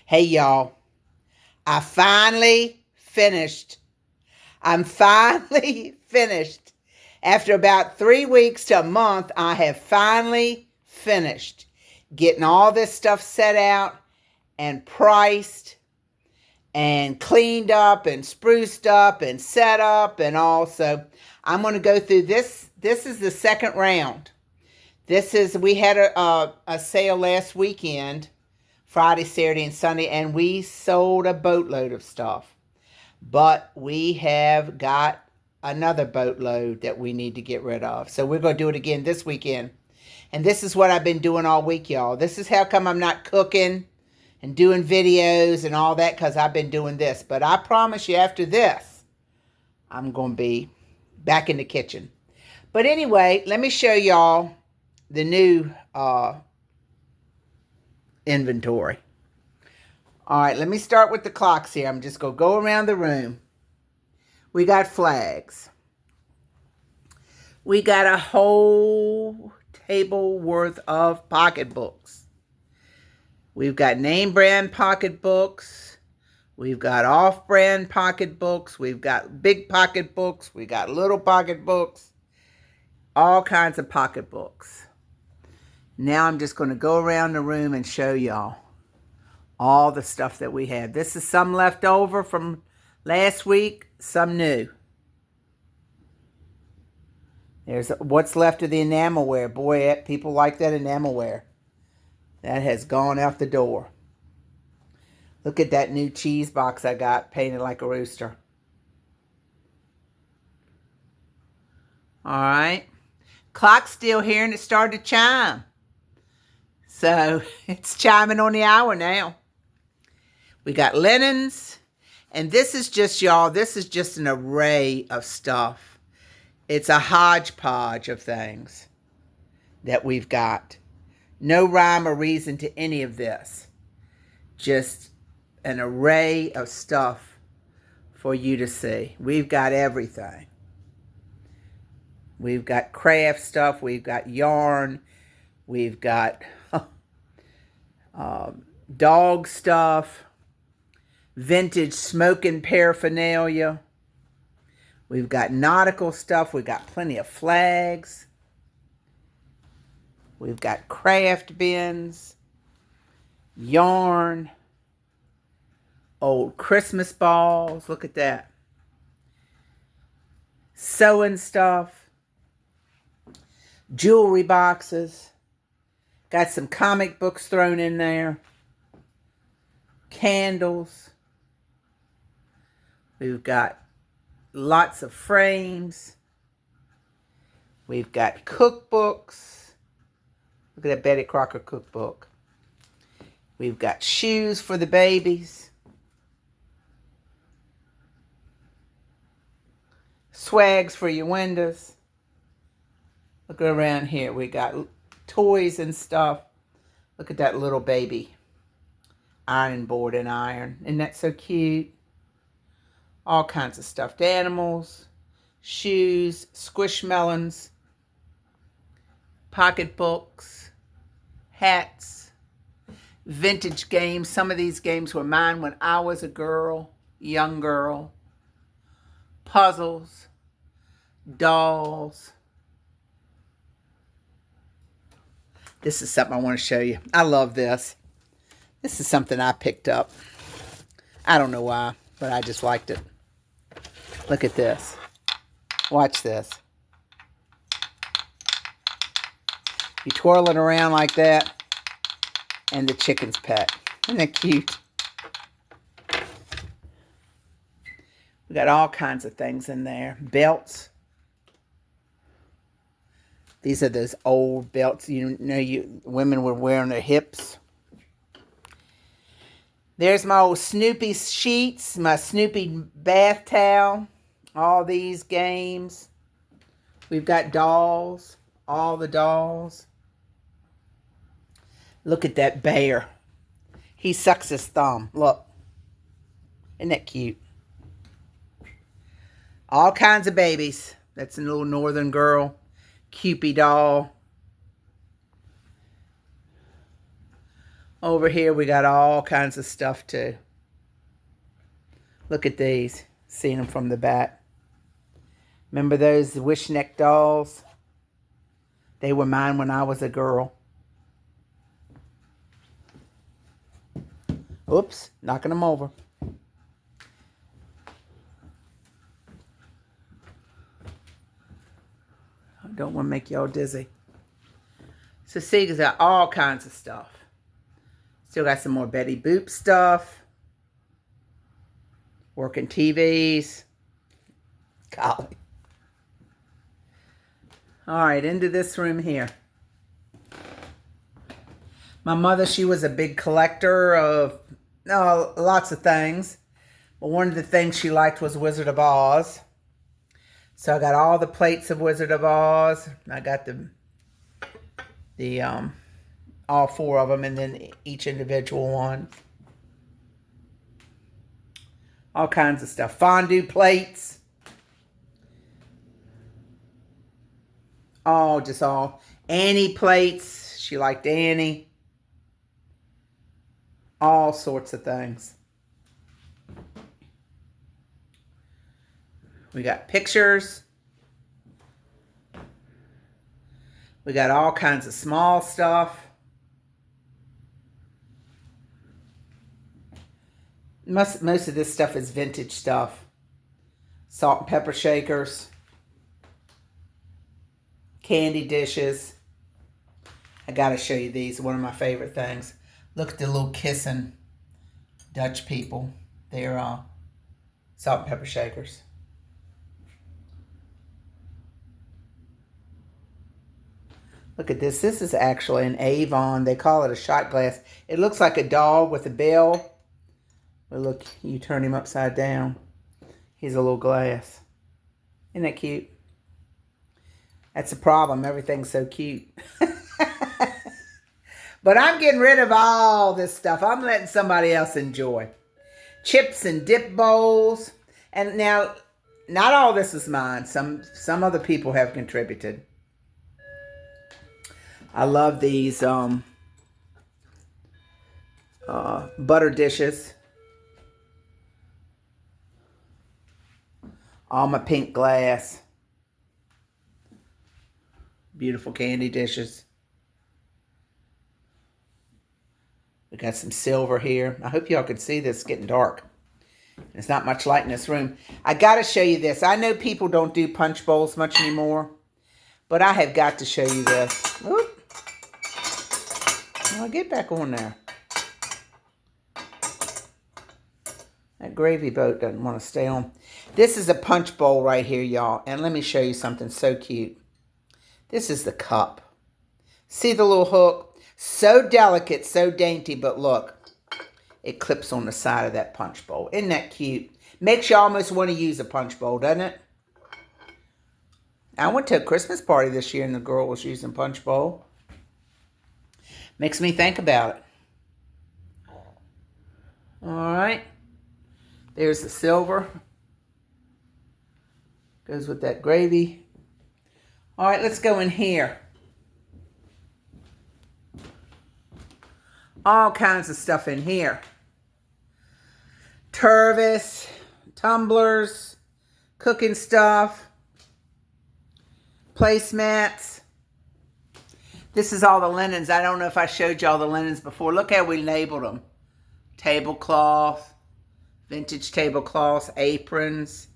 Hey y'all, I finally finished. I'm finally finished. After about 3 weeks to a month, I have finally finished getting all this stuff set out and priced and cleaned up and spruced up and set up and all. So I'm going to go through this. This is the second round. We had a sale last weekend, Friday, Saturday, and Sunday, and we sold a boatload of stuff. But we have got another boatload that we need to get rid of. So we're going to do it again this weekend. And this is what I've been doing all week, y'all. This is how come I'm not cooking and doing videos and all that, because I've been doing this. But I promise you, after this, I'm going to be back in the kitchen. But anyway, let me show y'all the new inventory. All right, let me start with the clocks here. I'm just going to go around the room. We got flags. We got a whole table worth of pocketbooks. We've got name brand pocketbooks. We've got off-brand pocketbooks. We've got big pocketbooks. We got little pocketbooks. All kinds of pocketbooks. Now I'm just going to go around the room and show y'all all the stuff that we have. This is some left over from last week, some new. There's what's left of the enamelware. Boy, people like that enamelware. That has gone out the door. Look at that new cheese box I got, painted like a rooster. All right. Clock's still here and it started to chime. So it's chiming on the hour now. We got linens. And this is just, y'all, this is just an array of stuff. It's a hodgepodge of things that we've got. No rhyme or reason to any of this. Just an array of stuff for you to see. We've got everything. We've got craft stuff. We've got yarn. We've got dog stuff. Vintage smoking paraphernalia. We've got nautical stuff. We've got plenty of flags. We've got craft bins, yarn, old Christmas balls. Look at that. Sewing stuff, jewelry boxes. Got some comic books thrown in there. Candles. We've got lots of frames. We've got cookbooks. Look at that Betty Crocker cookbook. We've got shoes for the babies. Swags for your windows. Look around here. We got toys and stuff. Look at that little baby ironing board and iron. Isn't that so cute? All kinds of stuffed animals, shoes, squishmallows, pocketbooks, hats, vintage games. Some of these games were mine when I was a girl, young girl. Puzzles, dolls. This is something I want to show you. I love this. This is something I picked up. I don't know why, but I just liked it. Look at this. Watch this. You twirl it around like that, and the chicken's pet. Isn't that cute? We got all kinds of things in there. Belts. These are those old belts women were wearing their hips. There's my old Snoopy sheets, my Snoopy bath towel. All these games. We've got dolls. All the dolls. Look at that bear. He sucks his thumb. Look. Isn't that cute? All kinds of babies. That's a little northern girl. Cupid doll. Over here, we got all kinds of stuff too. Look at these. Seeing them from the back. Remember those Wishneck dolls? They were mine when I was a girl. Oops, knocking them over. I don't want to make y'all dizzy. So see, there's got all kinds of stuff. Still got some more Betty Boop stuff. Working TVs. Golly. All right, into this room here. My mother, she was a big collector of lots of things. But one of the things she liked was Wizard of Oz. So I got all the plates of Wizard of Oz. I got all 4 of them, and then each individual one. All kinds of stuff. Fondue plates. Oh, just all. Annie plates. She liked Annie. All sorts of things. We got pictures. We got all kinds of small stuff. Most of this stuff is vintage stuff. Salt and pepper shakers. Candy dishes. I gotta show you these. One of my favorite things. Look at the little kissing Dutch people. They're salt and pepper shakers. Look at this. This is actually an Avon. They call it a shot glass. It looks like a dog with a bell. But look, you turn him upside down. He's a little glass. Isn't that cute? That's the problem. Everything's so cute. But I'm getting rid of all this stuff. I'm letting somebody else enjoy. Chips and dip bowls. And now, not all this is mine. Some other people have contributed. I love these butter dishes. All my pink glass. Beautiful candy dishes. We got some silver here. I hope y'all can see this. It's getting dark. There's not much light in this room. I got to show you this. I know people don't do punch bowls much anymore, but I have got to show you this. Oop. I'll get back on there. That gravy boat doesn't want to stay on. This is a punch bowl right here, y'all. And let me show you something so cute. This is the cup. See the little hook? So delicate, so dainty, but look. It clips on the side of that punch bowl. Isn't that cute? Makes you almost want to use a punch bowl, doesn't it? I went to a Christmas party this year and the girl was using punch bowl. Makes me think about it. All right. There's the silver. Goes with that gravy. All right, let's go in here. All kinds of stuff in here. Tervis, tumblers, cooking stuff, placemats. This is all the linens. I don't know if I showed y'all the linens before. Look how we labeled them. Tablecloth, vintage tablecloths, aprons,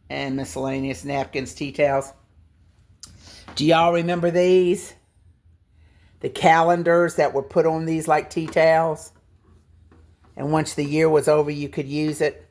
and miscellaneous napkins, tea towels. Do y'all remember these? The calendars that were put on these like tea towels. And once the year was over, you could use it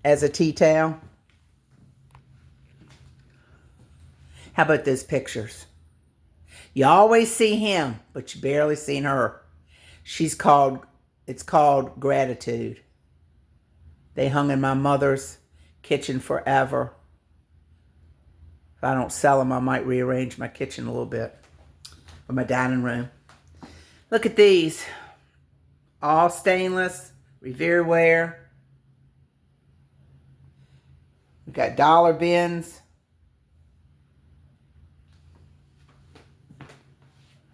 as a tea towel. How about those pictures? You always see him, but you barely seen her. It's called Gratitude. They hung in my mother's kitchen forever. If I don't sell them, I might rearrange my kitchen a little bit. Or my dining room. Look at these. All stainless, Revere ware. We've got dollar bins.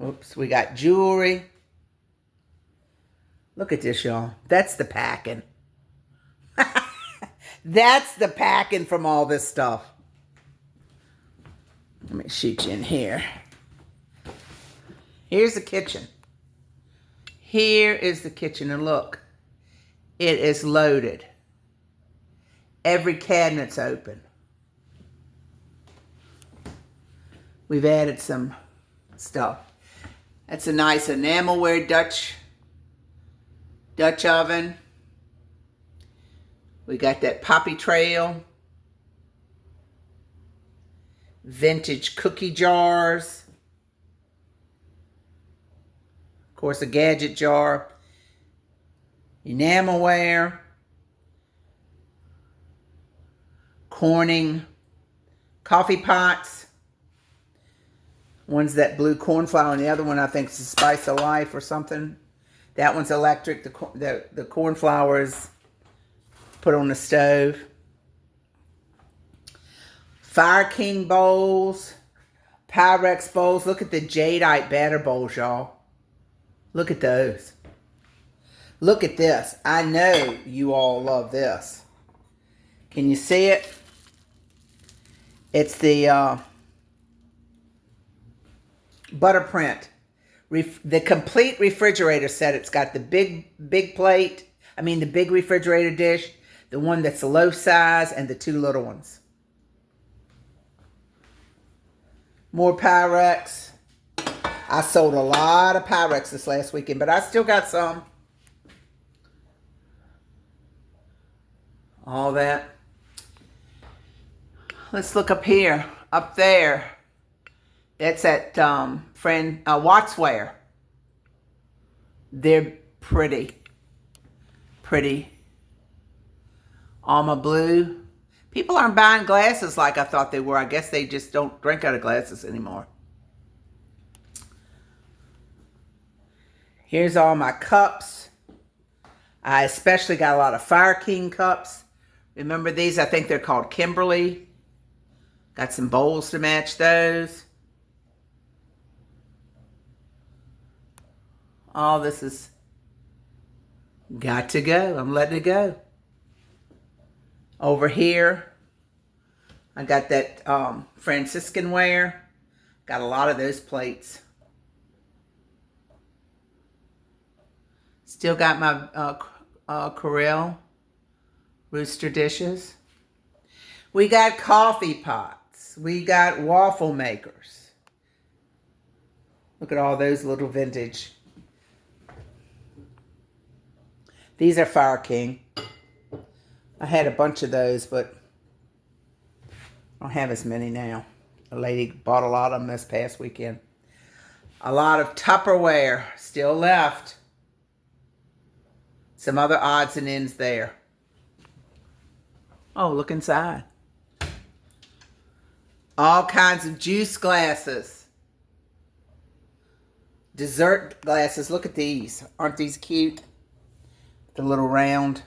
Oops, we got jewelry. Look at this, y'all. That's the packing. That's the packing from all this stuff. Let me shoot you in here. Here's the kitchen. Here is the kitchen, and look. It is loaded. Every cabinet's open. We've added some stuff. That's a nice enamelware Dutch oven. We got that poppy trail. Vintage cookie jars. Of course, a gadget jar. Enamelware. Corning coffee pots. One's that blue cornflower, and the other one I think is the Spice of Life or something. That one's electric. The cornflower is put on the stove. Fire King bowls. Pyrex bowls. Look at the jadeite batter bowls, y'all. Look at those. Look at this. I know you all love this. Can you see it? It's the Butterprint. The complete refrigerator set. It's got the big plate. I mean the big refrigerator dish. The one that's the loaf size and the two little ones. More Pyrex. I sold a lot of Pyrex this last weekend, but I still got some. All that. Let's look up here. Up there. That's at Wattsware. They're pretty. Pretty. Alma Blue. People aren't buying glasses like I thought they were. I guess they just don't drink out of glasses anymore. Here's all my cups. I especially got a lot of Fire King cups. Remember these? I think they're called Kimberly. Got some bowls to match those. All this is got to go. I'm letting it go. Over here, I got that Franciscan ware. Got a lot of those plates. Still got my Corelle rooster dishes. We got coffee pots. We got waffle makers. Look at all those little vintage. These are Fire King. I had a bunch of those, but I don't have as many now. A lady bought a lot of them this past weekend. A lot of Tupperware still left. Some other odds and ends there. Oh, look inside. All kinds of juice glasses. Dessert glasses. Look at these. Aren't these cute? The little round.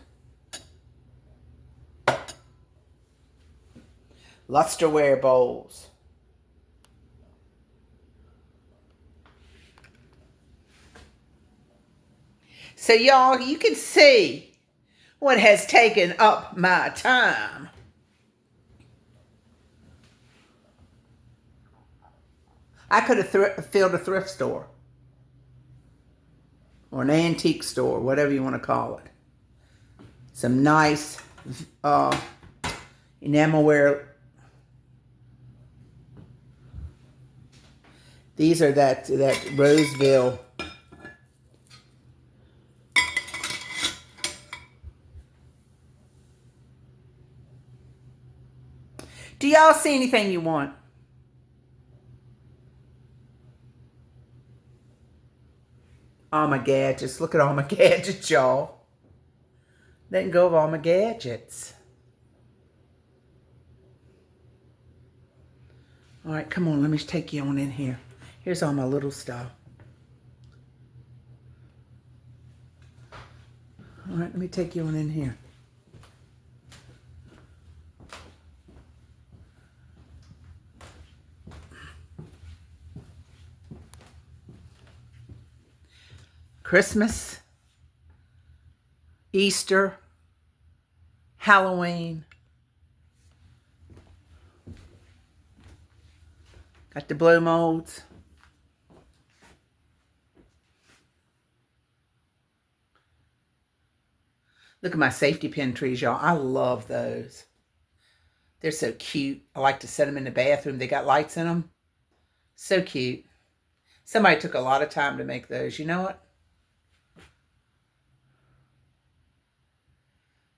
Lusterware bowls. So y'all, you can see what has taken up my time. I could have filled a thrift store. Or an antique store, whatever you want to call it. Some nice enamelware. These are that Roseville. Do y'all see anything you want? All my gadgets. Look at all my gadgets, y'all. Letting go of all my gadgets. All right, come on. Let me take you on in here. Here's all my little stuff. All right, let me take you on in here. Christmas, Easter, Halloween. Got the blow molds. Look at my safety pin trees, y'all. I love those. They're so cute. I like to set them in the bathroom. They got lights in them. So cute. Somebody took a lot of time to make those. You know what?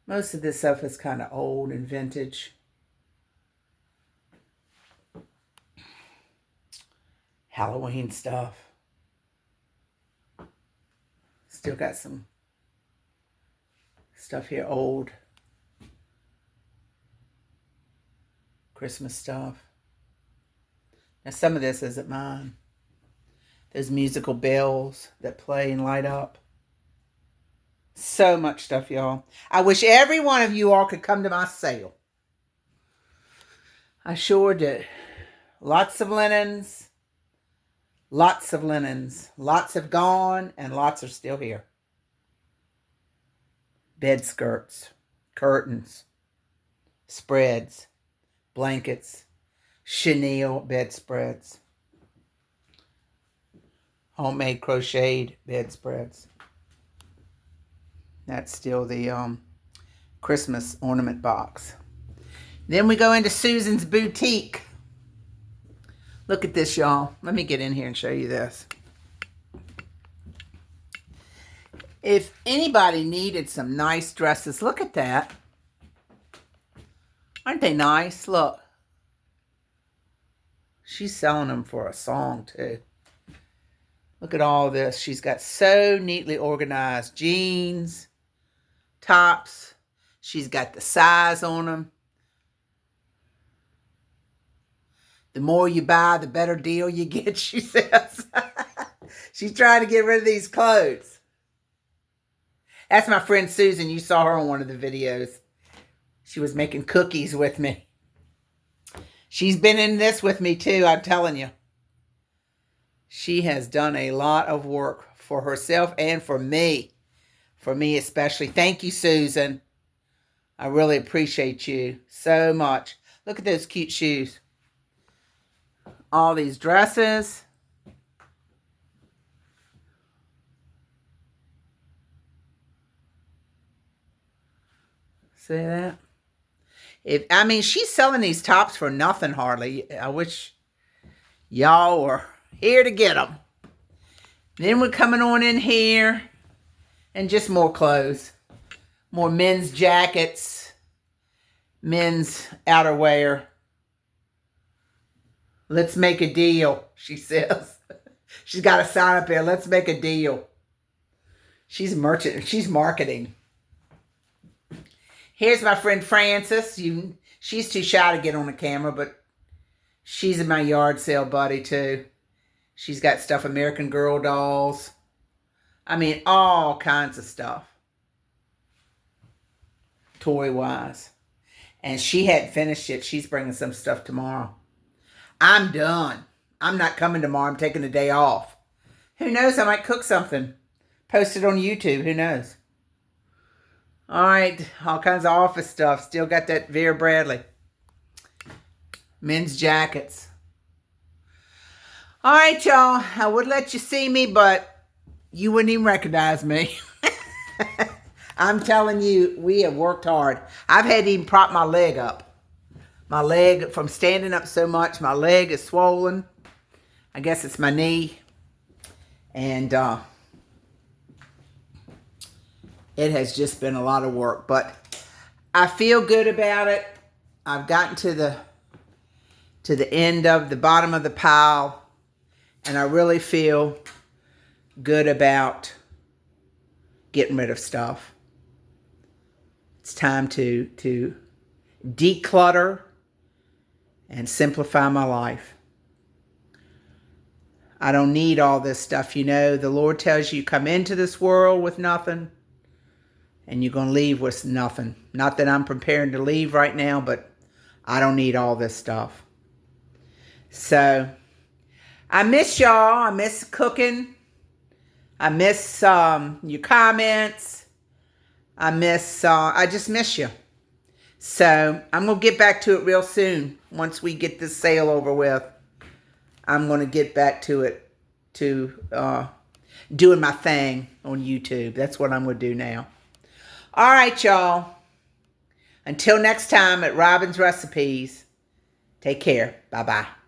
Most of this stuff is kind of old and vintage. Halloween stuff. Still got some stuff here, old Christmas stuff. Now some of this isn't mine. Those musical bells that play and light up. So much stuff, y'all. I wish every one of you all could come to my sale. I sure do. Lots of linens. Lots of linens. Lots have gone and lots are still here. Bed skirts, curtains, spreads, blankets, chenille bedspreads, homemade crocheted bedspreads. That's still the Christmas ornament box. Then we go into Susan's Boutique. Look at this, y'all. Let me get in here and show you this. If anybody needed some nice dresses, look at that. Aren't they nice? Look. She's selling them for a song, too. Look at all this. She's got so neatly organized jeans, tops. She's got the size on them. The more you buy, the better deal you get, she says. She's trying to get rid of these clothes. That's my friend Susan. You saw her on one of the videos. She was making cookies with me. She's been in this with me too, I'm telling you. She has done a lot of work for herself and for me. For me especially. Thank you, Susan. I really appreciate you so much. Look at those cute shoes. All these dresses. See that? I mean, she's selling these tops for nothing hardly. I wish y'all were here to get them. Then we're coming on in here and just more clothes. More men's jackets, men's outerwear. Let's make a deal, she says. She's got a sign up there. Let's make a deal. She's marketing. Here's my friend Frances. She's too shy to get on the camera, but she's in my yard sale buddy too. She's got stuff, American Girl dolls. I mean, all kinds of stuff. Toy-wise. And she hadn't finished it. She's bringing some stuff tomorrow. I'm done. I'm not coming tomorrow. I'm taking the day off. Who knows? I might cook something. Post it on YouTube. Who knows? All right. All kinds of office stuff. Still got that Vera Bradley. Men's jackets. All right, y'all. I would let you see me, but you wouldn't even recognize me. I'm telling you, we have worked hard. I've had to even prop my leg up. My leg, from standing up so much, my leg is swollen. I guess it's my knee. And it has just been a lot of work. But I feel good about it. I've gotten to the end of the bottom of the pile. And I really feel good about getting rid of stuff. It's time to declutter and simplify my life. I don't need all this stuff, you know. The Lord tells you come into this world with nothing and you're going to leave with nothing. Not that I'm preparing to leave right now, but I don't need all this stuff. So, I miss y'all. I miss cooking. I miss your comments. I just miss you. So I'm going to get back to it real soon. Once we get this sale over with, I'm going to get back to it, to doing my thing on YouTube. That's what I'm going to do now. All right, y'all. Until next time at Robin's Recipes, take care. Bye-bye.